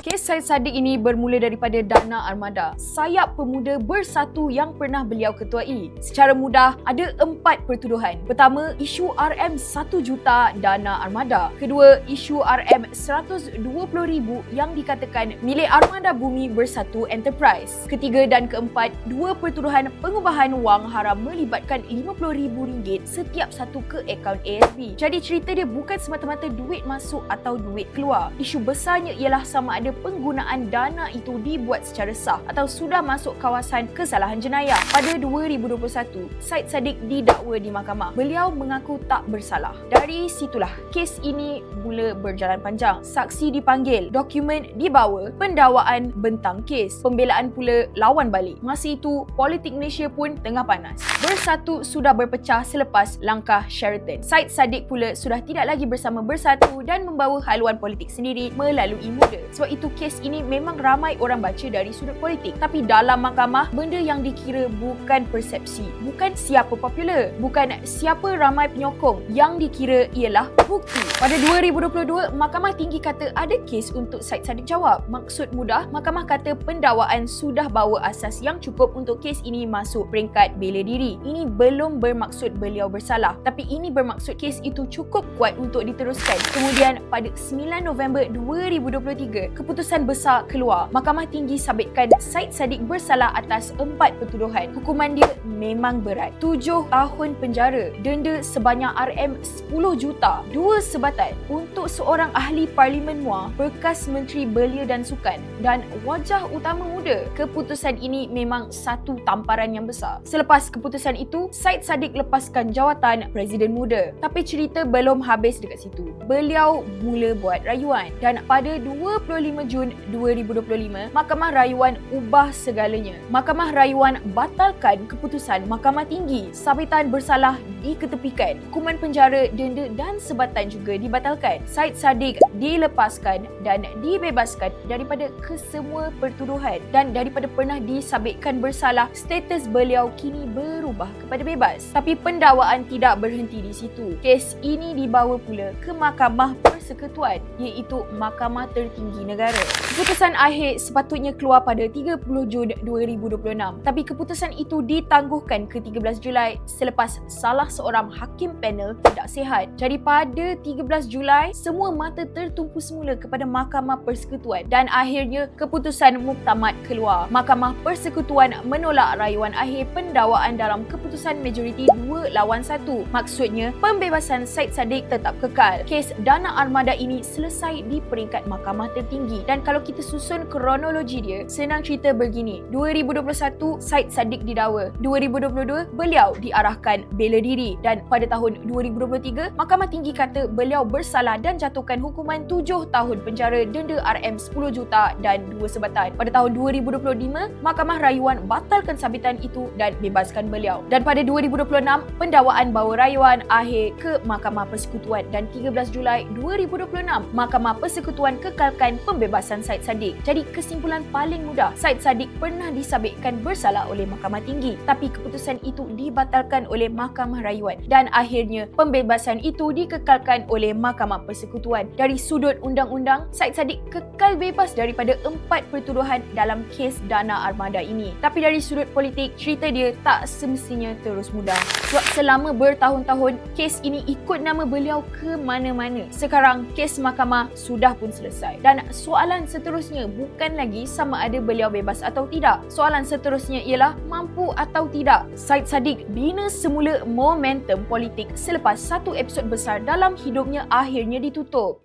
Kes Syed Saddiq ini bermula daripada Dana Armada, sayap pemuda bersatu yang pernah beliau ketuai. Secara mudah, ada 4 pertuduhan. Pertama, isu RM1 juta Dana Armada. Kedua, isu RM120,000 yang dikatakan milik Armada Bumi Bersatu Enterprise. Ketiga dan keempat, 2 pertuduhan pengubahan wang haram melibatkan RM50,000 setiap satu ke akaun ASB. Jadi cerita dia bukan semata-mata duit masuk atau duit keluar. Isu besarnya ialah sama ada penggunaan dana itu dibuat secara sah atau sudah masuk kawasan kesalahan jenayah. Pada 2021, Syed Saddiq didakwa di mahkamah. Beliau mengaku tak bersalah. Dari situlah kes ini mula berjalan panjang. Saksi dipanggil, dokumen dibawa, pendakwaan bentang kes, pembelaan pula lawan balik. Masa itu, politik Malaysia pun tengah panas. Bersatu sudah berpecah selepas langkah Sheraton. Syed Saddiq pula sudah tidak lagi bersama Bersatu dan membawa haluan politik sendiri melalui muda. Sebab itu kes ini memang ramai orang baca dari sudut politik. Tapi dalam mahkamah, benda yang dikira bukan persepsi, bukan siapa popular, bukan siapa ramai penyokong. Yang dikira ialah bukti. Pada 2022, Mahkamah Tinggi kata ada kes untuk Syed Saddiq jawab. Maksud mudah, mahkamah kata pendakwaan sudah bawa asas yang cukup untuk kes ini masuk peringkat bela diri. Ini belum bermaksud beliau bersalah, tapi ini bermaksud kes itu cukup kuat untuk diteruskan. Kemudian pada 9 November 2023, keputusan besar keluar. Mahkamah Tinggi sabitkan Syed Saddiq bersalah atas 4 pertuduhan. Hukuman dia memang berat. 7 tahun penjara, denda sebanyak RM10 juta, 2 sebatan untuk seorang ahli Parlimen Muar, bekas Menteri Belia dan Sukan dan wajah utama muda. Keputusan ini memang satu tamparan yang besar. Selepas keputusan itu, Syed Saddiq lepaskan jawatan Presiden Muda. Tapi cerita belum habis dekat situ. Beliau mula buat rayuan dan pada 25 Jun 2025, Mahkamah Rayuan ubah segalanya. Mahkamah Rayuan batalkan keputusan Mahkamah Tinggi. Sabitan bersalah diketepikan. Hukuman penjara, denda dan sebatan juga dibatalkan. Syed Saddiq dilepaskan dan dibebaskan daripada kesemua pertuduhan dan daripada pernah disabitkan bersalah, status beliau kini berubah kepada bebas. Tapi pendakwaan tidak berhenti di situ. Kes ini dibawa pula ke Mahkamah Persekutuan, iaitu Mahkamah Tertinggi Negara. Keputusan akhir sepatutnya keluar pada 30 Jun 2026, tapi keputusan itu ditangguhkan ke 13 Julai selepas salah seorang hakim panel tidak sihat. Jadi pada 13 Julai, semua mata tertumpu semula kepada Mahkamah Persekutuan dan akhirnya keputusan muktamad keluar. Mahkamah Persekutuan menolak rayuan akhir pendakwaan dalam keputusan majoriti 2 lawan 1. Maksudnya, pembebasan Syed Saddiq tetap kekal. Kes Dana Armada ini selesai di peringkat Mahkamah Tertinggi. Dan kalau kita susun kronologi dia, senang cerita begini. 2021, Syed Saddiq didakwa. 2022, beliau diarahkan bela diri. Dan pada tahun 2023, Mahkamah Tinggi kata beliau bersalah dan jatuhkan hukuman 7 tahun penjara, denda RM10 juta dan 2 sebatan. Pada tahun 2025, Mahkamah Rayuan batalkan sabitan itu dan bebaskan beliau. Dan pada 2026, pendakwaan bawa rayuan akhir ke Mahkamah Persekutuan dan 13 Julai 2026, Mahkamah Persekutuan kekalkan pembebasan Syed Saddiq. Jadi kesimpulan paling mudah, Syed Saddiq pernah disabitkan bersalah oleh Mahkamah Tinggi, tapi keputusan itu dibatalkan oleh Mahkamah Rayuan dan akhirnya pembebasan itu dikekalkan oleh Mahkamah Persekutuan. Dari sudut undang-undang, Syed Saddiq kekal bebas daripada 4 pertuduhan dalam kes Dana Armada ini. Tapi dari sudut politik, cerita dia tak semestinya terus mudah. Sebab selama bertahun-tahun, kes ini ikut nama beliau ke mana-mana. Sekarang, kes mahkamah sudah pun selesai. Dan soalan seterusnya bukan lagi sama ada beliau bebas atau tidak. Soalan seterusnya ialah mampu atau tidak Syed Saddiq bina semula momentum politik selepas satu episod besar dalam hidupnya akhirnya ditutup.